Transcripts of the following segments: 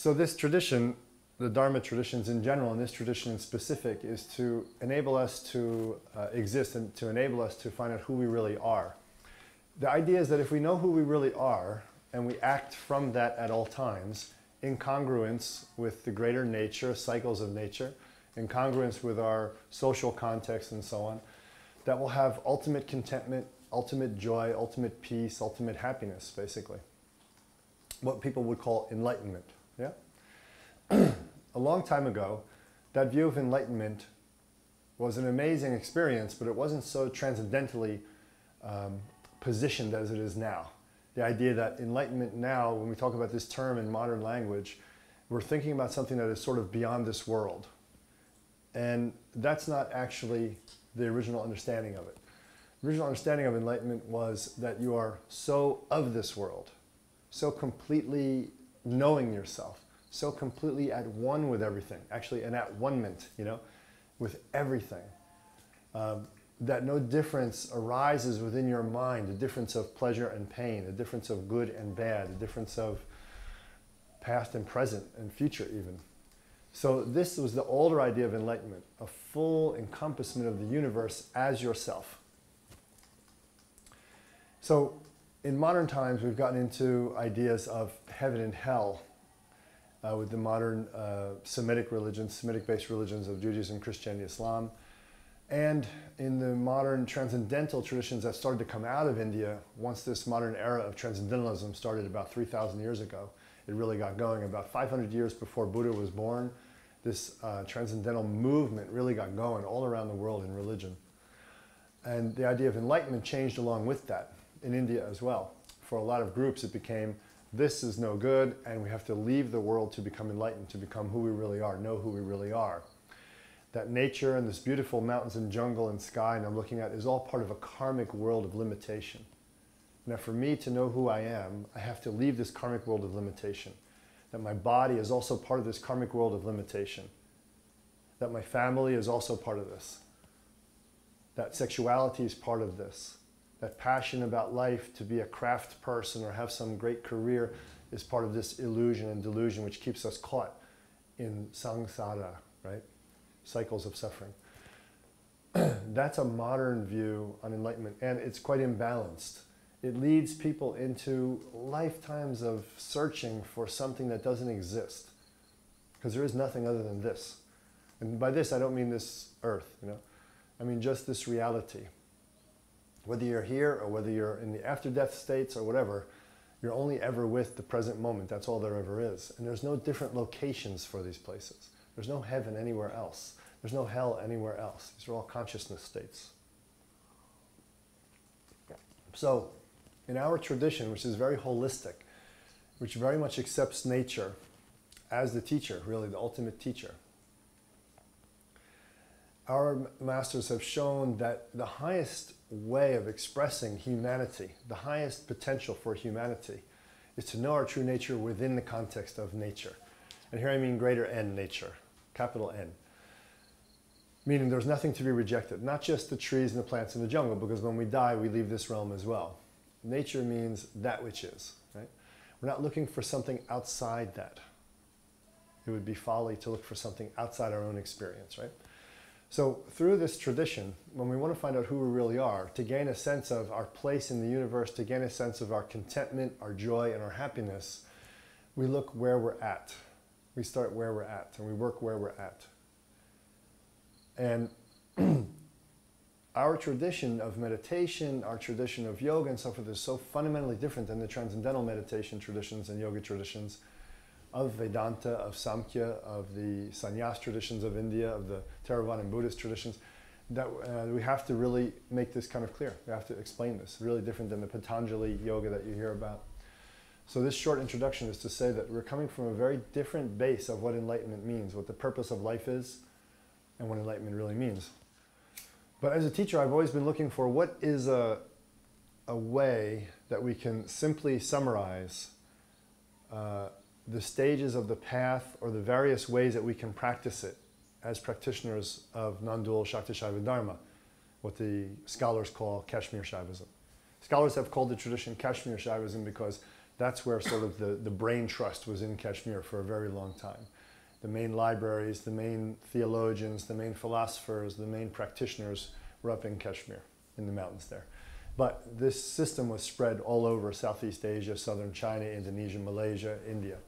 So this tradition, the Dharma traditions in general, and this tradition in specific, is to enable us to exist and to enable us to find out who we really are. The idea is that if we know who we really are, and we act from that at all times, in congruence with the greater nature, cycles of nature, in congruence with our social context and so on, that will have ultimate contentment, ultimate joy, ultimate peace, ultimate happiness, basically. What people would call enlightenment. Yeah? A long time ago, that view of enlightenment was an amazing experience, but it wasn't so transcendentally positioned as it is now. The idea that enlightenment now, when we talk about this term in modern language, we're thinking about something that is sort of beyond this world. And that's not actually the original understanding of it. The original understanding of enlightenment was that you are so of this world, so completely knowing yourself, so completely at one with everything, actually an at one-ment, you know, with everything. That no difference arises within your mind, a difference of pleasure and pain, a difference of good and bad, a difference of past and present and future even. So this was the older idea of enlightenment, a full encompassment of the universe as yourself. So in modern times, we've gotten into ideas of heaven and hell with the modern Semitic religions, Semitic-based religions of Judaism, Christianity, Islam. And in the modern transcendental traditions that started to come out of India, once this modern era of transcendentalism started about 3,000 years ago, it really got going. About 500 years before Buddha was born, this transcendental movement really got going all around the world in religion. And the idea of enlightenment changed along with that in India as well. For a lot of groups, it became, this is no good, and we have to leave the world to become enlightened, to become who we really are, know who we really are. That nature and this beautiful mountains and jungle and sky and I'm looking at is all part of a karmic world of limitation. Now for me to know who I am, I have to leave this karmic world of limitation. That my body is also part of this karmic world of limitation. That my family is also part of this. That sexuality is part of this. That passion about life, to be a craft person or have some great career, is part of this illusion and delusion which keeps us caught in samsara, right? Cycles of suffering. That's a modern view on enlightenment, and it's quite imbalanced. It leads people into lifetimes of searching for something that doesn't exist, because there is nothing other than this. And by this, I don't mean this earth, you know. I mean just this reality. Whether you're here or whether you're in the after-death states or whatever, you're only ever with the present moment. That's all there ever is. And there's no different locations for these places. There's no heaven anywhere else. There's no hell anywhere else. These are all consciousness states. So, in our tradition, which is very holistic, which very much accepts nature as the teacher, really the ultimate teacher, our masters have shown that the highest way of expressing humanity, the highest potential for humanity, is to know our true nature within the context of nature. And here I mean greater N nature, capital N. Meaning there's nothing to be rejected, not just the trees and the plants in the jungle, because when we die, we leave this realm as well. Nature means that which is, right? We're not looking for something outside that. It would be folly to look for something outside our own experience, right? So through this tradition, when we want to find out who we really are, to gain a sense of our place in the universe, to gain a sense of our contentment, our joy, and our happiness, we look where we're at. We start where we're at, and we work where we're at. And our tradition of meditation, our tradition of yoga and so forth is so fundamentally different than the transcendental meditation traditions and yoga traditions of Vedanta, of Samkhya, of the sannyas traditions of India, of the Theravada and Buddhist traditions, that we have to really make this kind of clear. We have to explain this. Really different than the Patanjali yoga that you hear about. So this short introduction is to say that we're coming from a very different base of what enlightenment means, what the purpose of life is, and what enlightenment really means. But as a teacher, I've always been looking for what is a way that we can simply summarize the stages of the path or the various ways that we can practice it as practitioners of non-dual Sakta-Saiva Dharma, what the scholars call Kashmir Shaivism. Scholars have called the tradition Kashmir Shaivism because That's where sort of the brain trust was in Kashmir for a very long time. The main libraries, the main theologians, the main philosophers, the main practitioners were up in Kashmir, in the mountains there. But this system was spread all over Southeast Asia, southern China, Indonesia, Malaysia, India,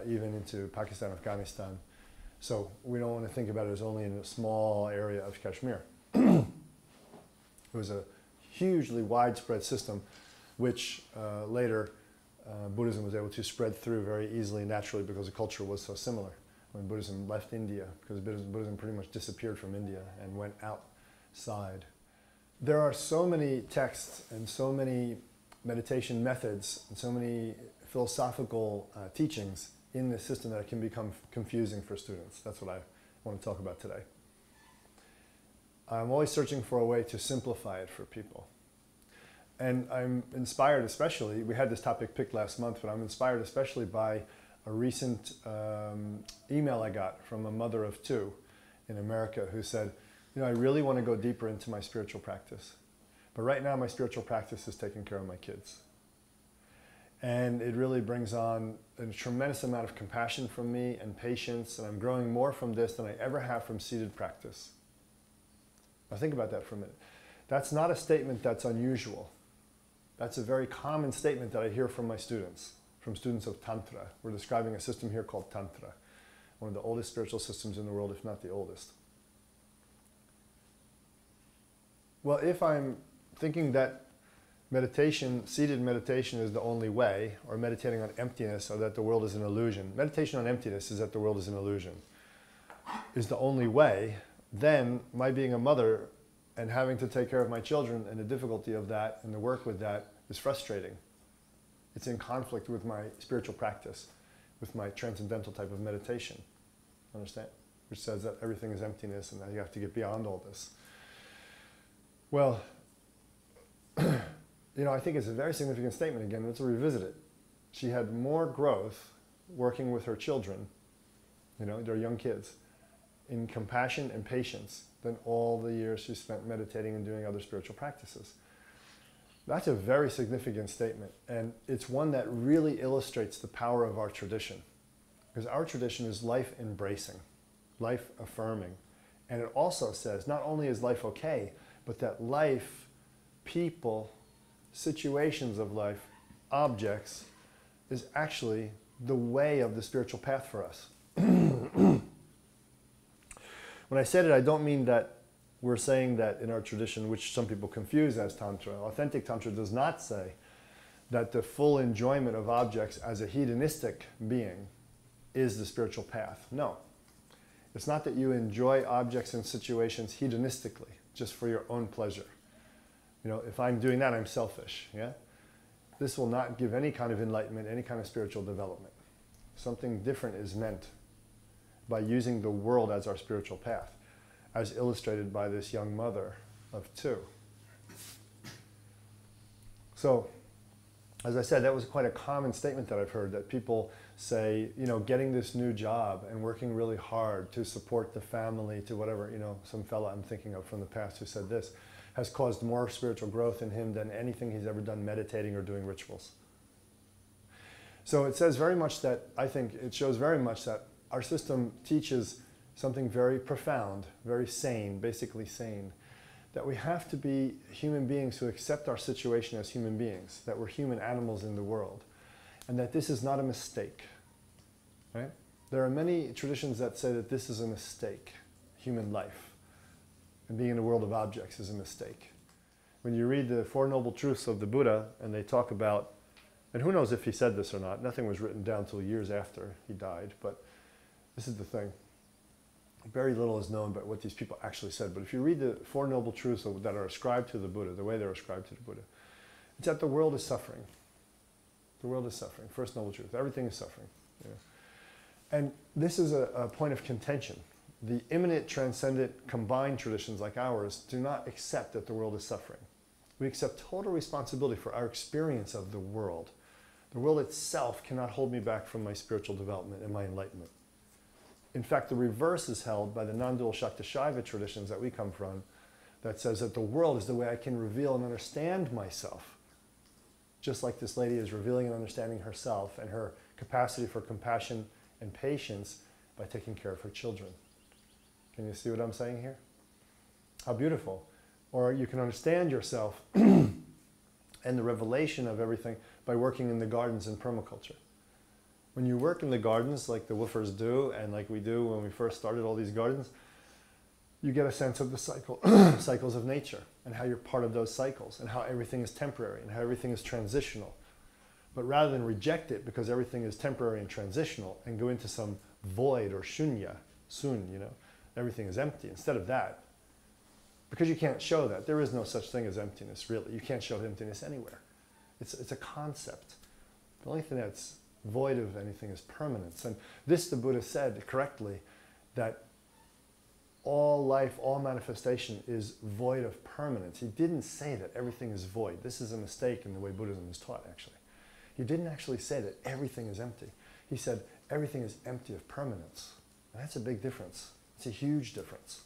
even into Pakistan, Afghanistan. So we don't want to think about it as only in a small area of Kashmir. It was a hugely widespread system, which later Buddhism was able to spread through very easily and naturally because the culture was so similar. When Buddhism left India, because Buddhism pretty much disappeared from India and went outside. There are so many texts and so many meditation methods and so many philosophical teachings in this system that it can become confusing for students. That's what I want to talk about today. I'm always searching for a way to simplify it for people. And I'm inspired especially, we had this topic picked last month, but I'm inspired especially by a recent email I got from a mother of two in America who said, you know, I really want to go deeper into my spiritual practice. But right now my spiritual practice is taking care of my kids. And it really brings on a tremendous amount of compassion from me and patience, and I'm growing more from this than I ever have from seated practice. Now think about that for a minute. That's not a statement that's unusual. That's a very common statement that I hear from my students, from students of Tantra. We're describing a system here called Tantra, one of the oldest spiritual systems in the world, if not the oldest. Well, if I'm thinking that meditation, seated meditation is the only way, or meditating on emptiness, or that the world is an illusion, meditation on emptiness is that the world is an illusion, is the only way, then my being a mother and having to take care of my children and the difficulty of that and the work with that is frustrating. It's in conflict with my spiritual practice, with my transcendental type of meditation, understand? Which says that everything is emptiness and that you have to get beyond all this. Well, you know, I think it's a very significant statement again. Let's revisit it. She had more growth working with her children, you know, their young kids, in compassion and patience than all the years she spent meditating and doing other spiritual practices. That's a very significant statement, and it's one that really illustrates the power of our tradition. Because our tradition is life-embracing, life-affirming. And it also says, not only is life okay, but that life, people, situations of life, objects, is actually the way of the spiritual path for us. When I said it, I don't mean that we're saying that in our tradition, which some people confuse as Tantra. Authentic Tantra does not say that the full enjoyment of objects as a hedonistic being is the spiritual path. No. It's not that you enjoy objects and situations hedonistically, just for your own pleasure. You know, if I'm doing that, I'm selfish, yeah? This will not give any kind of enlightenment, any kind of spiritual development. Something different is meant by using the world as our spiritual path, as illustrated by this young mother of two. So, as I said, that was quite a common statement that I've heard, that people say, you know, getting this new job and working really hard to support the family, to whatever, you know, some fella I'm thinking of from the past who said this, has caused more spiritual growth in him than anything he's ever done meditating or doing rituals. So it says very much that, I think it shows very much that our system teaches something very profound, very sane, basically sane, that we have to be human beings who accept our situation as human beings, that we're human animals in the world, and that this is not a mistake, right? There are many traditions that say that this is a mistake, human life, and being in a world of objects is a mistake. When you read the Four Noble Truths of the Buddha, and they talk about, and who knows if he said this or not, nothing was written down until years after he died, but this is the thing. Very little is known about what these people actually said, but if you read the Four Noble Truths that are ascribed to the Buddha, the way they're ascribed to the Buddha, it's that the world is suffering. The world is suffering. First Noble Truth. Everything is suffering. You know? And this is a point of contention. The immanent, transcendent, combined traditions like ours do not accept that the world is suffering. We accept total responsibility for our experience of the world. The world itself cannot hold me back from my spiritual development and my enlightenment. In fact, the reverse is held by the non-dual Sakta-Saiva traditions that we come from, that says that the world is the way I can reveal and understand myself. just like this lady is revealing and understanding herself and her capacity for compassion and patience by taking care of her children. Can you see what I'm saying here? How beautiful. Or you can understand yourself and the revelation of everything by working in the gardens in permaculture. When you work in the gardens like the woofers do and like we do when we first started all these gardens, you get a sense of the cycles of nature and how you're part of those cycles and how everything is temporary and how everything is transitional. But rather than reject it because everything is temporary and transitional and go into some void or shunya, sun, you know, everything is empty. Instead of that, because you can't show that, there is no such thing as emptiness, really. You can't show emptiness anywhere. It's a concept. The only thing that's void of anything is permanence. And this, the Buddha said correctly, that all life, all manifestation is void of permanence. He didn't say that everything is void. This is a mistake in the way Buddhism is taught, actually. He didn't actually say that everything is empty. He said everything is empty of permanence. And that's a big difference. It's a huge difference.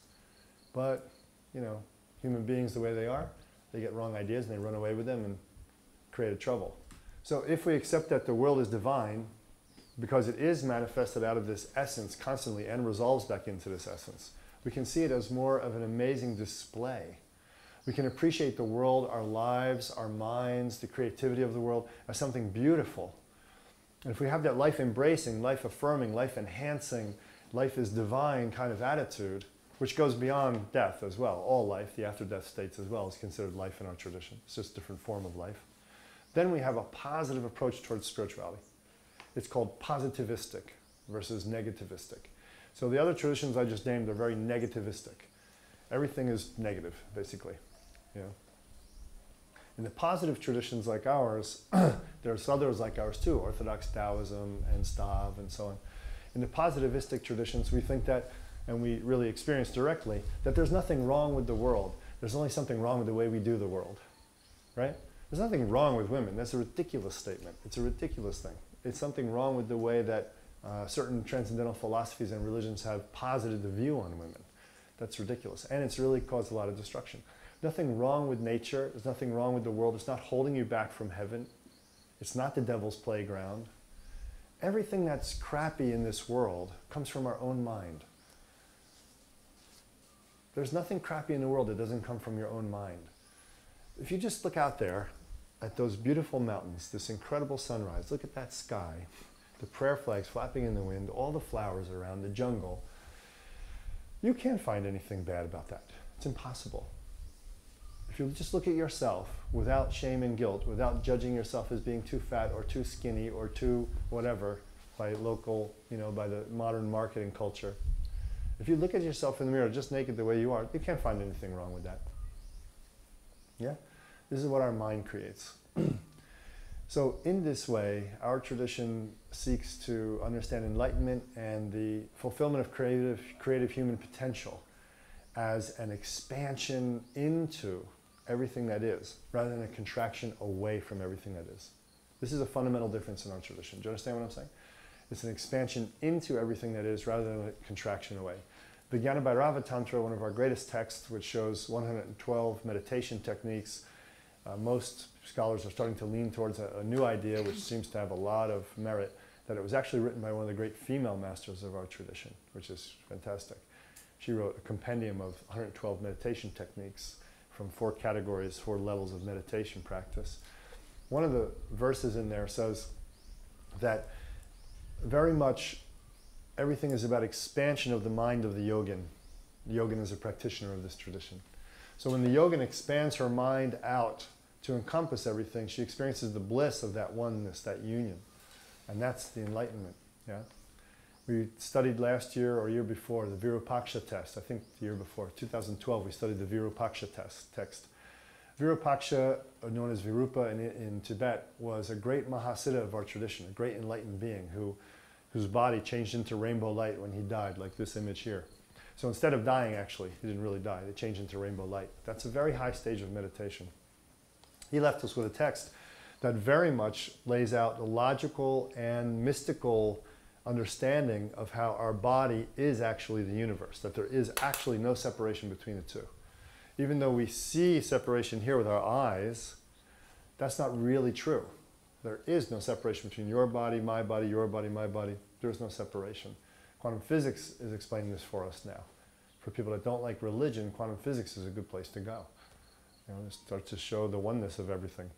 But, you know, human beings the way they are, they get wrong ideas and they run away with them and create a trouble. So if we accept that the world is divine, because it is manifested out of this essence constantly and resolves back into this essence, we can see it as more of an amazing display. We can appreciate the world, our lives, our minds, the creativity of the world as something beautiful. And if we have that life-embracing, life-affirming, life-enhancing, life is divine kind of attitude, which goes beyond death as well. All life, the after-death states as well, is considered life in our tradition. It's just a different form of life. Then we have a positive approach towards spirituality. It's called positivistic versus negativistic. So the other traditions I just named are very negativistic. Everything is negative, basically. You know? In the positive traditions like ours, there's others like ours too, Orthodox Taoism and Stav and so on. In the positivistic traditions, we think that, and we really experience directly, that there's nothing wrong with the world. There's only something wrong with the way we do the world, right? There's nothing wrong with women. That's a ridiculous statement. It's a ridiculous thing. It's something wrong with the way that certain transcendental philosophies and religions have posited the view on women. That's ridiculous. And it's really caused a lot of destruction. Nothing wrong with nature. There's nothing wrong with the world. It's not holding you back from heaven. It's not the devil's playground. Everything that's crappy in this world comes from our own mind. There's nothing crappy in the world that doesn't come from your own mind. If you just look out there at those beautiful mountains, this incredible sunrise, look at that sky, the prayer flags flapping in the wind, all the flowers around, the jungle, you can't find anything bad about that. It's impossible. If you just look at yourself without shame and guilt, without judging yourself as being too fat or too skinny or too whatever by local, you know, by the modern marketing culture. If you look at yourself in the mirror just naked the way you are, you can't find anything wrong with that. Yeah? This is what our mind creates. So in this way, our tradition seeks to understand enlightenment and the fulfillment of creative human potential as an expansion into everything that is, rather than a contraction away from everything that is. This is a fundamental difference in our tradition. Do you understand what I'm saying? It's an expansion into everything that is, rather than a contraction away. The Jnana Tantra, one of our greatest texts, which shows 112 meditation techniques, most scholars are starting to lean towards a new idea, which seems to have a lot of merit, that it was actually written by one of the great female masters of our tradition, which is fantastic. She wrote a compendium of 112 meditation techniques from 4 categories, 4 levels of meditation practice. One of the verses in there says that very much everything is about expansion of the mind of the yogin. The yogin is a practitioner of this tradition. So when the yogin expands her mind out to encompass everything, she experiences the bliss of that oneness, that union. And that's the enlightenment. Yeah? We studied last year or year before the Virupaksha test. I think the year before, 2012, we studied the Virupaksha text. Virupaksha, known as Virupa in Tibet, was a great Mahasiddha of our tradition, a great enlightened being whose body changed into rainbow light when he died, like this image here. So instead of dying, actually, he didn't really die. It changed into rainbow light. That's a very high stage of meditation. He left us with a text that very much lays out the logical and mystical understanding of how our body is actually the universe, that there is actually no separation between the two. Even though we see separation here with our eyes, That's not really true. There is no separation between your body, my body, your body, my body. There's no separation. Quantum physics is explaining this for us now. For people that don't like religion, quantum physics is a good place to go. It starts to show the oneness of everything.